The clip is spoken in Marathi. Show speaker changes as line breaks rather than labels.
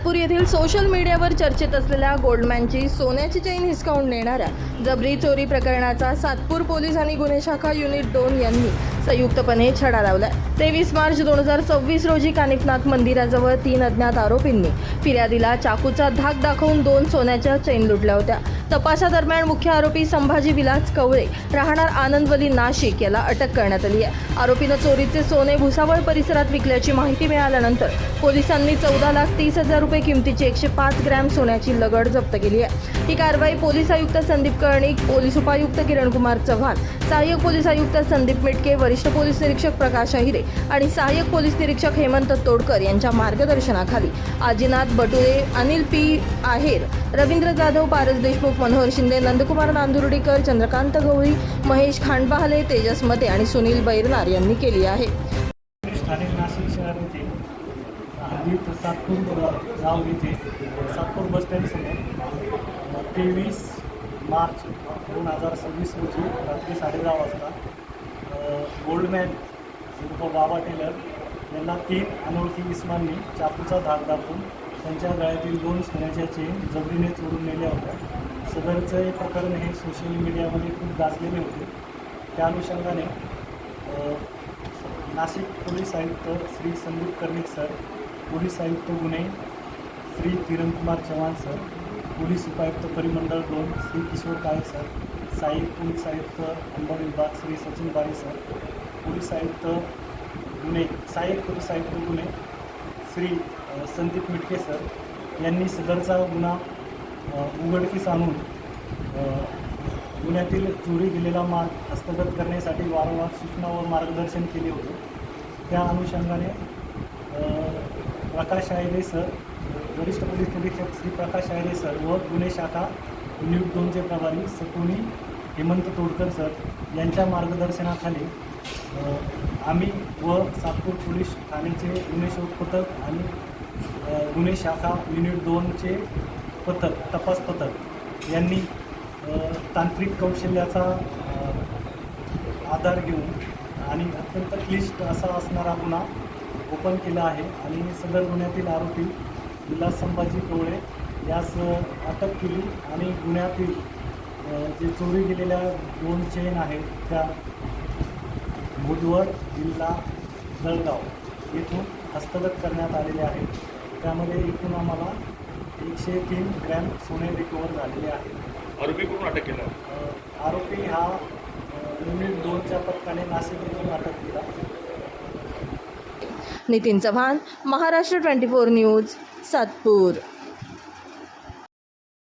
सातपूर येथील सोशल मीडियावर चर्चेत असलेल्या गोल्डमॅनची सोन्याची चेन हिसकावून नेणाऱ्या जबरी चोरी प्रकरणाचा सातपूर पोलीस आणि गुन्हे शाखा युनिट 2 यांनी संयुक्तपणे छडा लावलाय। 23 मार्च 2026 रोजी कानिफनाथ मंदिराजवळ 3 अज्ञात आरोपींनी फिर्यादीला चाकूचा धाक दाखवून 2 सोन्याच्या चेन लुटल्या होत्या। तपासादरम्यान मुख्य आरोपी संभाजी विलास कवळे राहणार आनंदवली नाशिक याला अटक करण्यात आली आहे। आरोपीनं चोरीचे सोने भुसावळ परिसरात विकल्याची माहिती मिळाल्यानंतर पोलिसांनी 14,30,000 रुपये किमतीची 105 ग्रॅम सोन्याची लगड जप्त केली आहे। ही कारवाई पोलीस आयुक्त संदीप कर्णिक, पोलीस उपायुक्त किरणकुमार चव्हाण, सहाय्यक पोलीस आयुक्त संदीप मिटके, वरिष्ठ पोलीस निरीक्षक प्रकाश अहिरे आणि सहाय्यक पोलीस निरीक्षक हेमंत तोडकर यांच्या मार्गदर्शनाखाली आजीनाथ बटुळे, अनिल पी आहेर, रवींद्र जाधव, पारस देशमुख, मनोहर शिंदे, नंदकुमार नांदुर्डीकर, चंद्रकांत गवळी, महेश खांडबहाले, तेजस मते आणि सुनील बैरनार यांनी केली आहे।
नाशिक शहर येथे हद्दीत सातपूर गाव येथे सातपूर बस स्टँडसमोर 23 मार्च 2026 रोजी रात्री 10:30 वाजता गोल्डमॅन उर्फ बाबा टेलर यांना 3 अनोळखी इस्मांनी चाकूचा धाक दाखवून त्यांच्या गळ्यातील 2 सोन्याच्या चेन जबरीने चोरून नेल्या होत्या। सदरचं हे प्रकरण हे सोशल मीडियामध्ये खूप गाजलेले होते। त्या अनुषंगाने नाशिक पोलीस आयुक्त श्री संदीप कर्णिक सर, पोलीस आयुक्त गुन्हे श्री किरणकुमार चव्हाण सर, पोलीस उपायुक्त परिमंडळ 2 श्री किशोर काळे सर, सहाय्यक पोलीस आयुक्त अंबड विभाग श्री सचिन बारी सर, पोलीस आयुक्त गुन्हे सहाय्यक पोलीस आयुक्त गुन्हे श्री संदीप मिटके सर यांनी सदरचा गुन्हा उघडकीस आणून गुन्ह्यातील चोरी गेलेला माल हस्तगत करण्यासाठी वारंवार सूचना व मार्गदर्शन केले होते। त्या अनुषंगाने प्रकाश अहिरे सर, वरिष्ठ पोलीस निरीक्षक श्री प्रकाश अहिरे सर व गुन्हे शाखा युनिट 2चे प्रभारी सकुनी हेमंत तोडकर सर यांच्या मार्गदर्शनाखाली आम्ही व सातपूर पोलीस ठाण्याचे गुन्हे शोध पथक आणि गुन्हे शाखा युनिट 2चे पथक तपास पथक यांनी तांत्रिक कौशल्याचा आधार घेऊन आणि अत्यंत क्लिष्ट असा असणारा गुन्हा ओपन केला आहे आणि सदर गुन्ह्यातील आरोपी विलास संभाजी कवळे यास अटक केली आणि गुन्ह्यातील जे चोरी गेलेल्या 2 चेन आहेत त्या मुदवड जिल्हा जळगाव येथून हस्तगत करण्यात आलेले आहेत। त्यामध्ये एकूण आम्हाला 103 ग्रॅम सोने रिकवर झालेले आहे।
आरोपी कोण अटक केला?
आरोपी हा युनिट 2च्या पथकाने नाशिक येथून अटक केला।
नितीन चव्हाण, महाराष्ट्र 24 न्यूज, सातपूर।